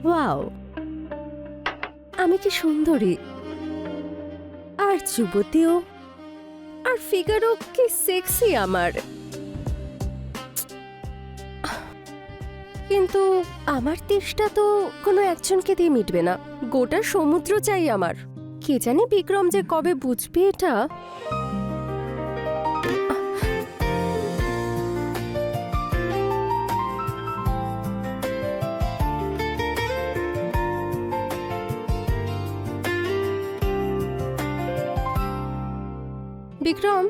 Wow, আমি কি সুন্দরী, আর যুবতীও, আর ফিগারও কি সেক্সি আমার। কিন্তু আমার তেষ্টা তো কোনো একজনকে দিয়ে মিটবে না, গোটা সমুদ্র চাই আমার। কে জানে বিক্রম যে কবে বুঝবে এটা। বিক্রম,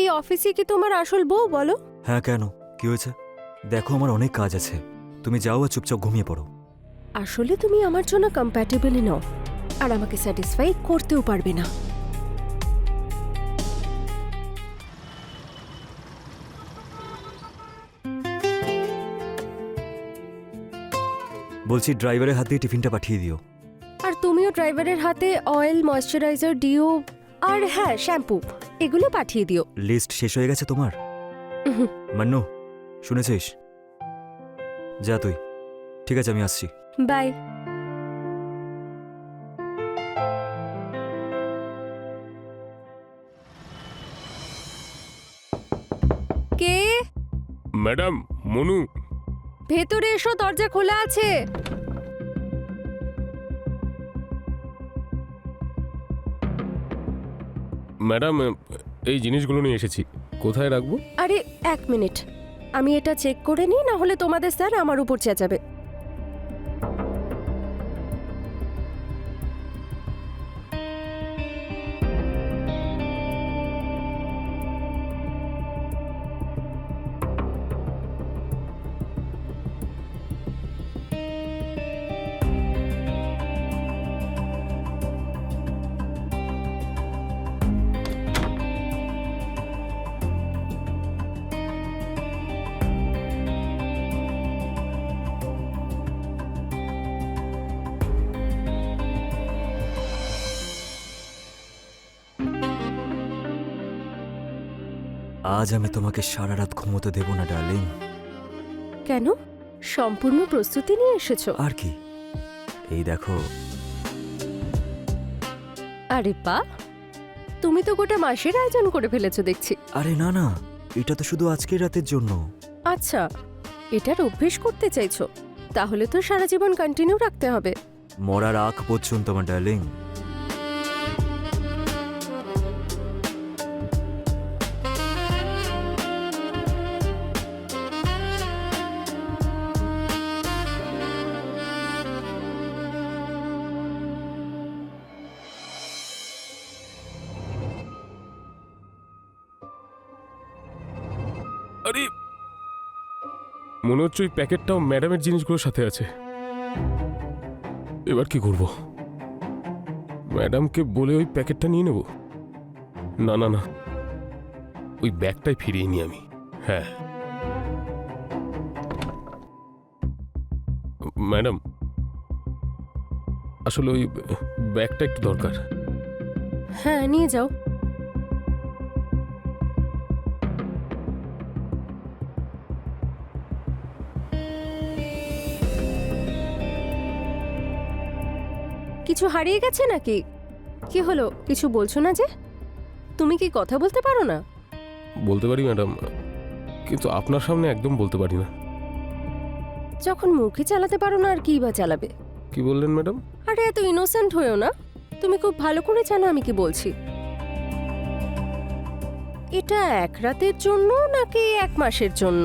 এই অফিসে কি তোমার আসল বউ বলো? হ্যাঁ, কেন? কি হয়েছে? দেখো, আমার অনেক কাজ আছে, তুমি যাও আর চুপচাপ ঘুমিয়ে পড়ো। আসলে তুমি আমার জন্য কম্প্যাটেবলই নও, আর আমাকে স্যাটিসফাই করতেও পারবে না। বলছি, ড্রাইভারের হাত দিয়ে টিফিনটা পাঠিয়ে দিও। আর তুমিও ড্রাইভারের হাতে অয়েল, ময়শ্চারাইজার, ডিও আর হ্যাঁ শ্যাম্পু এগুলো পাঠিয়ে দিও। লিস্ট শেষ হয়ে গেছে তোমার? মান্নু, শুনেছিস? যা তুই। ঠিক আছে, আমি আসছি। বাই। কে? ম্যাডাম, মনু। ভেতরে এসো, দরজা খোলা আছে। ম্যাডাম, এই জিনিসগুলো নিয়ে এসেছি, কোথায় রাখবো? আরে 1 মিনিট, আমি এটা চেক করে নিই, না হলে তোমাদের স্যার আমার উপর চেঁচাবে। আজ আমি তোমাকে সারা রাত ঘুমোতে দেব না ডার্লিং। কেন? সম্পূর্ণ প্রস্তুতি নিয়ে এসেছো? আর কি, এই দেখো। আরে পা, তুমি তো গোটা মাসের আয়োজন করে ফেলেছো দেখছি। আরে না না, এটা তো শুধু আজকের রাতের জন্য। আচ্ছা, এটার অভ্যেস করতে চাইছো? তাহলে তো সারা জীবন কন্টিনিউ রাখতে হবে। মরার আগ পর্যন্ত আমার ডার্লিং। আরে, মনে হচ্ছে ওই প্যাকেটটাও ম্যাডামের জিনিসগুলোর সাথে আছে। এবার কি করব? ম্যাডামকে বলে ওই প্যাকেটটা নিয়ে নেব? না না না, ওই ব্যাগটাই ফিরিয়ে নিই আমি। হ্যাঁ ম্যাডাম, আসলে ওই ব্যাগটা একটু দরকার। হ্যাঁ, নিয়ে যাও। কিছু হারিয়ে গেছে নাকি? কি হলো, কিছু বলছো না যে? তুমি কি কথা বলতে পারো না? বলতে পারি ম্যাডাম, কিন্তু আপনার সামনে একদম বলতে পারি না। যখন মুখে চালাতে পারো না, আর কি বা চালাবে? কি বললেন ম্যাডাম? আরে এত ইনোসেন্ট হয়েও না, তুমি খুব ভালো করে জানো আমি কি বলছি। এটা 1 রাতের জন্য নাকি 1 মাসের জন্য?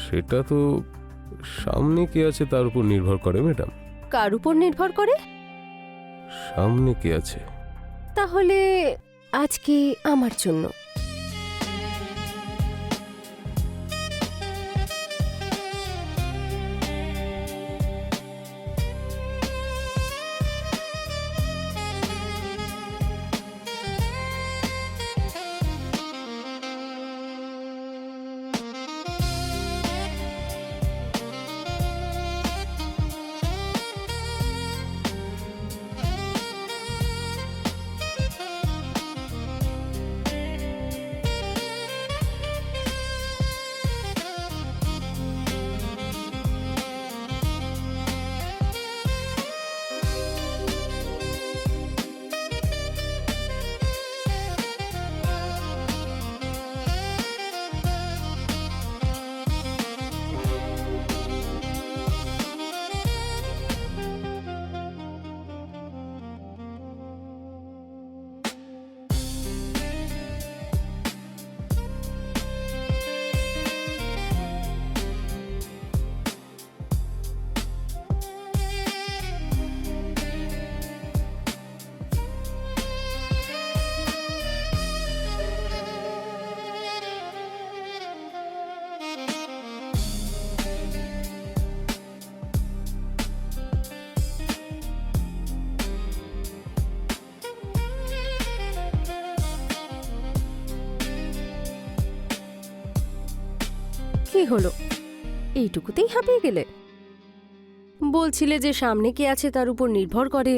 সেটা তো সামনে কে আছে তার উপর নির্ভর করে ম্যাডাম। কার উপর নির্ভর করে? সামনে কে আছে? তাহলে আজকে আমার জন্য। কি হলো, এইটুকুতেই হাঁপিয়ে গেলে? বলছিলে যে সামনে কে আছে তার উপর নির্ভর করে।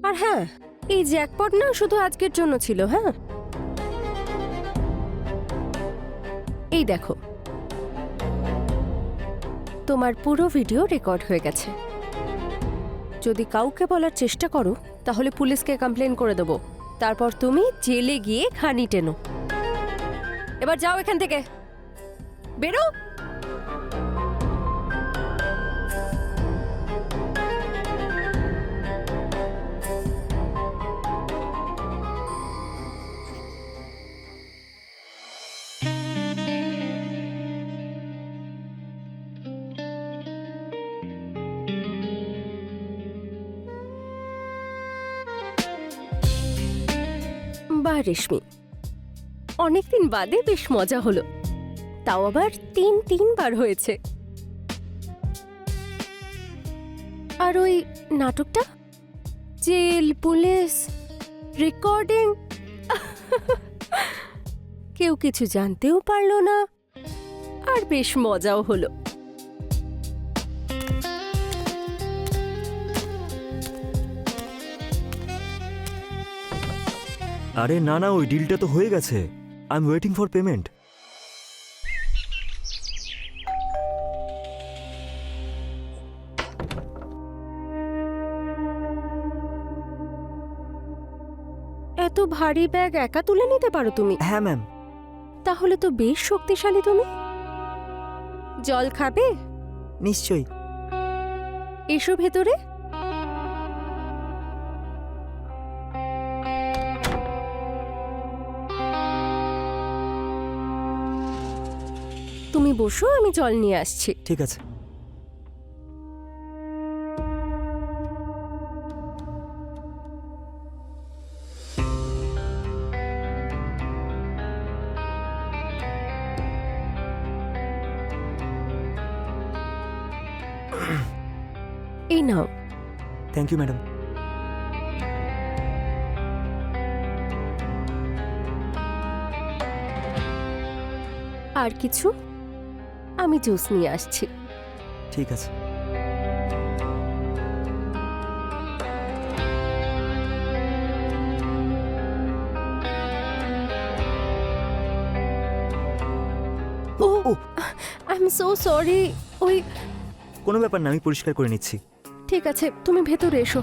আর হ্যাঁ, এই জ্যাকপট না শুধু আজকের জন্য ছিল। হ্যাঁ, এই দেখো, তোমার পুরো ভিডিও রেকর্ড হয়ে গেছে। যদি কাউকে বলার চেষ্টা করো তাহলে পুলিশকে কমপ্লেন করে দেবো, তারপর তুমি জেলে গিয়ে খানি টেনো। এবার যাও এখান থেকে, বেরো। বাহ রেশমি, অনেকদিন বাদে বেশ মজা হলো, তাও আবার তিনবার হয়েছে। আর ওই নাটকটা, জেল, পুলিশ, রেকর্ডিং, কেউ কিছু জানতেও পারলো না, আর বেশ মজাও হলো। আরে না না, ওই ডিলটা তো হয়ে গেছে। I am waiting for payment. এত ভারী ব্যাগ একা তুলে নিতে পারো তুমি? হ্যাঁ ম্যাম। তাহলে তো বেশ শক্তিশালী তুমি। জল খাবে? নিশ্চয়ই। এসো ভেতরে। তুমি বসো, আমি জল নিয়ে আসছি। ঠিক আছে। এই নাও। Thank you madam. আর কিছু? আমি জুস নিয়ে আসছি। ঠিক আছে। Oh I am so sorry. ওই কোনো ব্যাপার না, আমি পরিষ্কার করে নিচ্ছি। ঠিক আছে, তুমি ভেতরে এসো।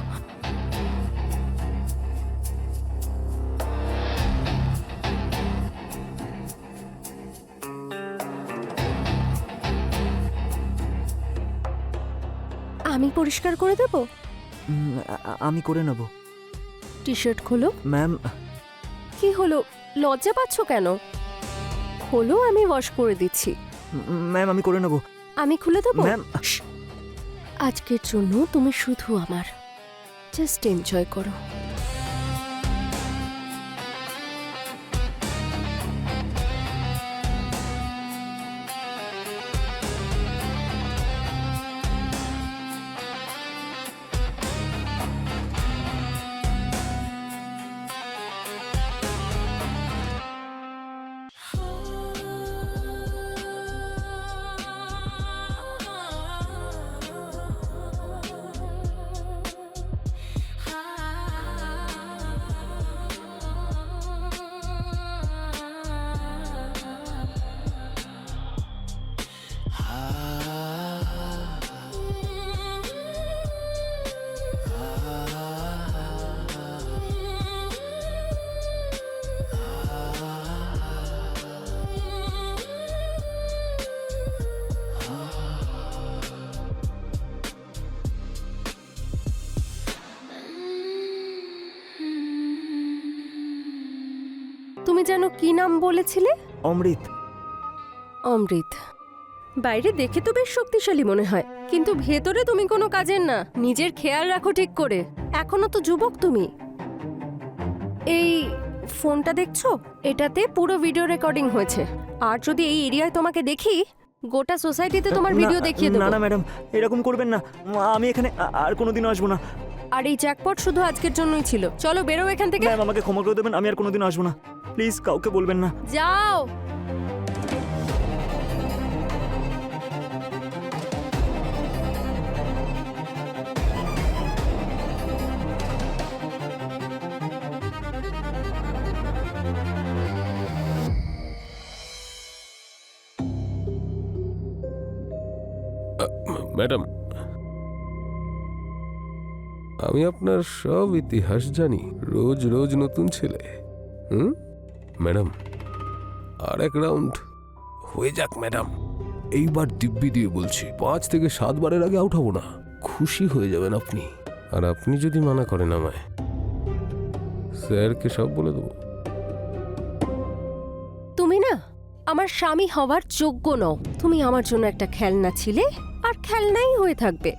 আমি পরিষ্কার করে দেব? আমি করে নেব। টি শার্ট খোলো। ম্যাম। কি হলো, লজ্জা পাচ্ছ কেন? হলো, আমি ওয়াশ করে দিচ্ছি। ম্যাম আমি করে নেব। আমি খুলে দেবো? ম্যাম। আজকের জন্য তুমি শুধু আমার, জাস্ট এনজয় করো। তুমি জানো কি নাম বলেছিলে? অমৃত। অমৃত। বাইরে দেখে তো বেশ শক্তিশালী মনে হয়, কিন্তু ভেতরে তুমি কোনো কাজের না। নিজের খেয়াল রাখো ঠিক করে, এখনো তো যুবক তুমি। এই ফোনটা দেখছো, এটাতে পুরো ভিডিও রেকর্ডিং হয়েছে। আর যদি এই এরিয়ায় তোমাকে দেখি, গোটা সোসাইটিতে তোমার ভিডিও দেখিয়ে দেবো। না না ম্যাডাম, এরকম করবেন না। আমি এখানে আর কোনোদিনও আসবো না। আর এই জ্যাকপট শুধু আজকের জন্যই ছিল। চলো বেরো এখান থেকে। ম্যাম আমাকে ক্ষমা করে দেবেন, আমি আর কোনোদিনও আসবো না। প্লিজ কাউকে বলবেন না। যাও। ম্যাডাম, আমি আপনার সব ইতিহাস জানি। রোজ রোজ নতুন ছেলে। ম্যাডাম, আর এক রাউন্ড হয়ে যাক ম্যাডাম। এইবার দিব্যি দিয়ে বলছি, 5 থেকে 7 বারের আগে আউট হব না। খুশি হয়ে যাবেন আপনি। আর আপনি যদি মানা করেন আমায়, স্যারকে সব বলে দেবো। তুমি না আমার স্বামী হওয়ার যোগ্য নও। তুমি আমার জন্য একটা খেলনা ছিলে, আর খেলনাই হয়ে থাকবে।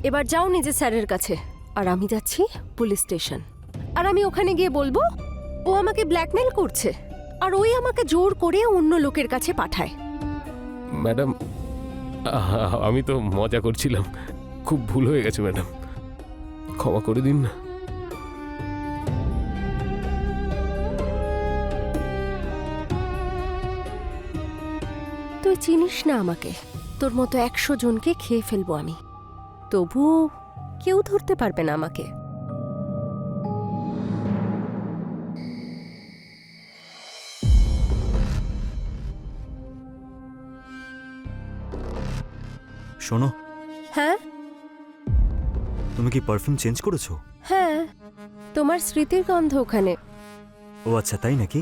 এবার যাও নিজে স্যারের কাছে, আর আমি যাচ্ছি পুলিশ স্টেশন। আর আমি ওখানে গিয়ে বলবো ও আমাকে ব্ল্যাকমেল করছে, আর ওই আমাকে জোর করে অন্য লোকের কাছে পাঠায়। ম্যাডাম, আমি তো মজা করছিলাম। খুব ভুল হয়ে গেছে ম্যাডাম, ক্ষমা করে দিন না। তুই চিনিস না আমাকে। তোর মতো 100 জনকে খেয়ে ফেলবো আমি, তবু কেউ ধরতে পারবে না আমাকে। শোনো, হ্যাঁ তুমি কি পারফিউম চেঞ্জ করেছো? হ্যাঁ, তোমার স্মৃতির গন্ধ ওখানে। ও আচ্ছা, তাই নাকি?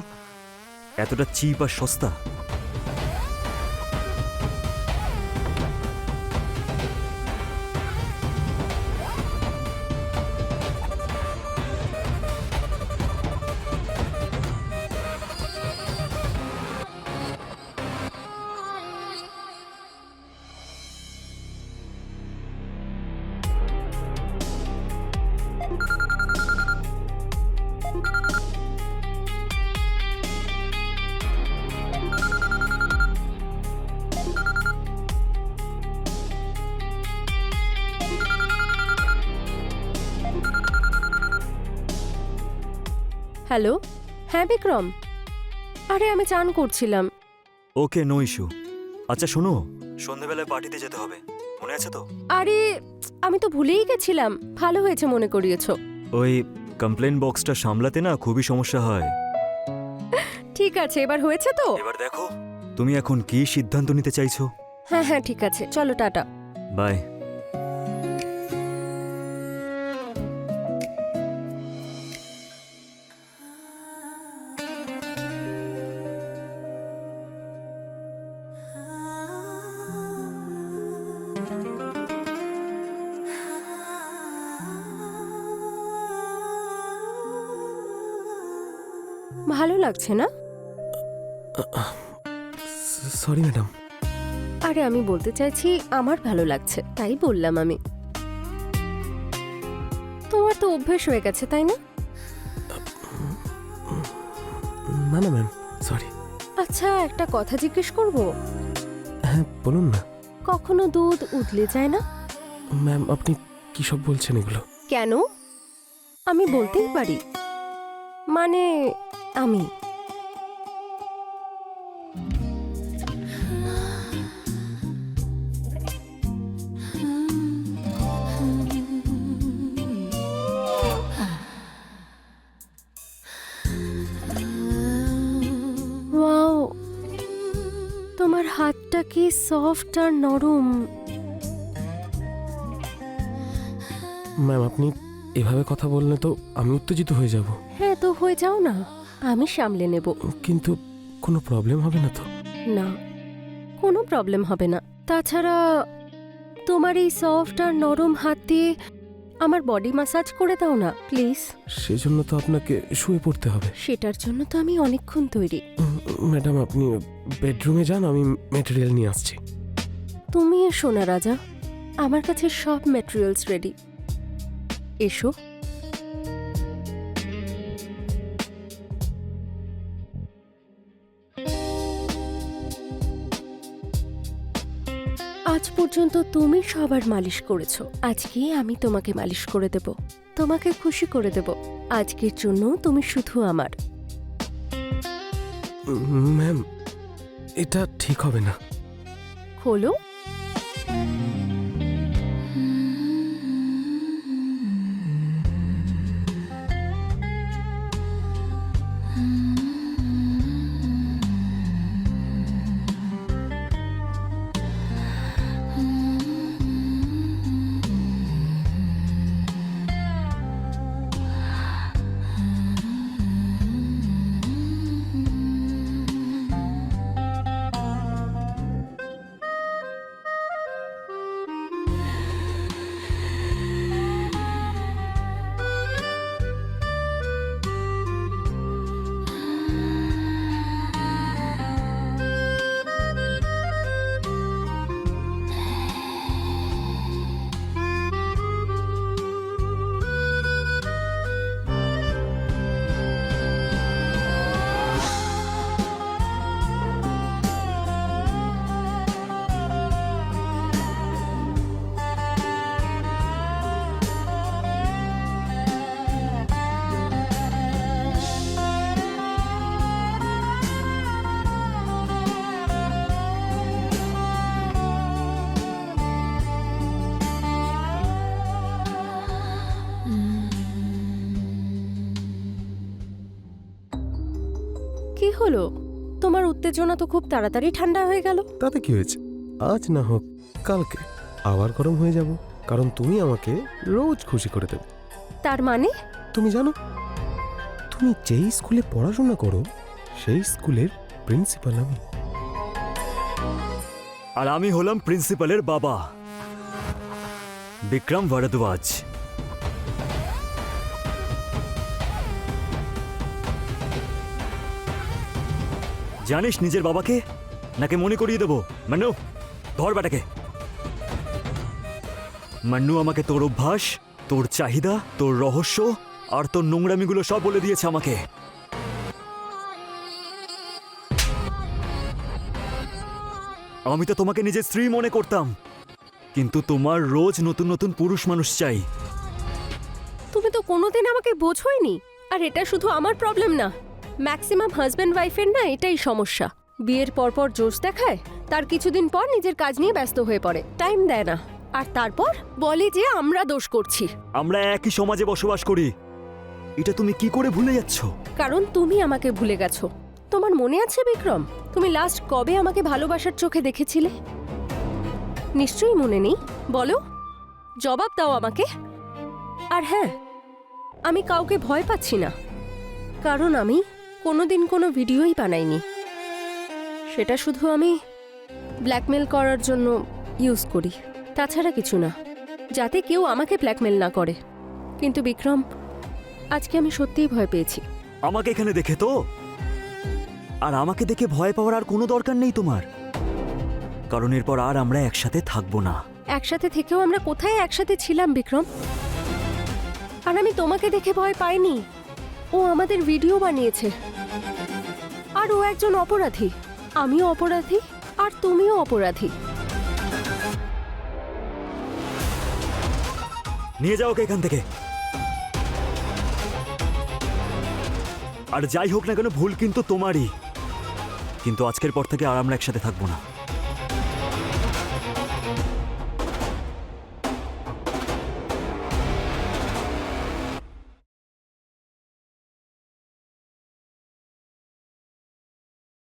এতটা চিপ আর সস্তা? হ্যালো, হ্যাঁ বিক্রম। আরে আমি চান করছিলাম। ওকে, নো ইস্যু। আচ্ছা শোনো, সন্ধ্যাবেলায় পার্টিতে যেতে হবে, মনে আছে তো? আরে আমি তো ভুলেই গেছিলাম। ভালো হয়েছে মনে করিয়েছো। ওই কমপ্লেন বক্সটা সামলাতে না খুবই সমস্যা হয়। ঠিক আছে, এবার হয়েছে তো? এবার দেখো তুমি এখন কি সিদ্ধান্ত নিতে চাইছো। হ্যাঁ হ্যাঁ ঠিক আছে, চলো টাটা। বাই। ভালো লাগছে না? Sorry madam. আরে আমি বলতে চাইছি আমার ভালো লাগছে, তাই বললাম আমি। তোমার তো অভ্যেস হয়ে গেছে, তাই না? না না ম্যাম, সরি। আচ্ছা একটা কথা জিজ্ঞেস করব? হ্যাঁ বলুন না। কখনো দুধ উতলে যায় না? ম্যাম, আপনি কি সব বলছেন এগুলো? কেন? আমি বলতেই পারি। মানে আমি ওয়াও, তোমার হাতটা কি সফট আর নরম। ম্যাম, আপনি এভাবে কথা বললে তো আমি উত্তেজিত হয়ে যাব। হ্যাঁ তো হয়ে যাও না, আমি সামলে নেব। কিন্তু কোনো প্রবলেম হবে না তো? না, কোনো প্রবলেম হবে না। তাছাড়া তোমার এই সফট আর নরম হাত দিয়ে আমার বডি ম্যাসাজ করে দাও না প্লিজ। সেজন্য তো আপনাকে শুয়ে পড়তে হবে। সেটার জন্য তো আমি অনেকক্ষণ তৈরি। ম্যাডাম, আপনি বেডরুমে যান, আমি ম্যাটেরিয়াল নিয়ে আসছি। তুমি এসো না রাজা, আমার কাছে সব ম্যাটেরিয়ালস রেডি। এসো। আজ পর্যন্ত তুমি সবার মালিশ করেছো, আজকে আমি তোমাকে মালিশ করে দেব, তোমাকে খুশি করে দেব। আজকের জন্য তুমি শুধু আমার। ম্যাম, এটা ঠিক হবে না। খোলো। কি হলো? তোমার উত্তেজনা তো খুব তাড়াতাড়ি ঠান্ডা হয়ে গেল। তাতে কি হয়েছে? আজ না হোক কালকে আবার গরম হয়ে যাব, কারণ তুমি আমাকে রোজ খুশি করে দেবে। তার মানে? তুমি জানো, তুমি যেই স্কুলে পড়াশোনা করো সেই স্কুলের প্রিন্সিপাল আমি। আর আমি হলাম প্রিন্সিপালের বাবা, বিক্রম ভরদ্বাজ। জানিস নিজের বাবাকে, নাকি মনে করিয়ে দেবো? মান্নু, ধর বেটাকে। মান্নু আমাকে তোর অভ্যাস, তোর চাহিদা, তোর রহস্য আর তোর নোংরামিগুলো সব বলে দিয়েছে আমাকে। আমি তো তোমাকে নিজের স্ত্রী মনে করতাম, কিন্তু তোমার রোজ নতুন নতুন পুরুষ মানুষ চাই। তুমি তো কোনোদিন আমাকে বোঝোইনি। আর এটা শুধু আমার প্রবলেম না, ম্যাক্সিমাম হাজব্যান্ড ওয়াইফের না এটাই সমস্যা। বিয়ের পরপর জোশ দেখায়, তার কিছুদিন পর নিজের কাজ নিয়ে ব্যস্ত হয়ে পড়ে, টাইম দেয় না, আর তারপর বলে যে আমরা দোষ করছি। আমরা একই সমাজে বসবাস করি, এটা তুমি কি করে ভুলে যাচ্ছ? কারণ তুমি আমাকে ভুলে গেছো। তোমার মনে আছে বিক্রম, তুমি লাস্ট কবে আমাকে ভালোবাসার চোখে দেখেছিলে? নিশ্চয়ই মনে নেই। বলো, জবাব দাও আমাকে। আর হ্যাঁ, আমি কাউকে ভয় পাচ্ছি না, কারণ আমি কোনোদিন কোনো ভিডিওই বানাইনি। সেটা শুধু আমি ব্ল্যাকমেল করার জন্য ইউজ করি, তাছাড়া কিছু না, যাতে কেউ আমাকে ব্ল্যাকমেল না করে। কিন্তু বিক্রম, আজকে আমি সত্যিই ভয় পেয়েছি। আমাকে এখানে দেখে তো? আর আমাকে দেখে ভয় পাওয়ার আর কোনো দরকার নেই তোমার, কারণ এরপর আর আমরা একসাথে থাকবো না। একসাথে থেকেও আমরা কোথায় একসাথে ছিলাম বিক্রম? আর আমি তোমাকে দেখে ভয় পাইনি। ও আমাদের ভিডিও বানিয়েছে, আর ও একজন অপরাধী। আমিও অপরাধী, আর তুমিও অপরাধী। নিয়ে যাও ওকে এখান থেকে। আর যাই হোক না কেন, ভুল কিন্তু তোমারই। কিন্তু আজকের পর থেকে আর আমরা একসাথে থাকবো না।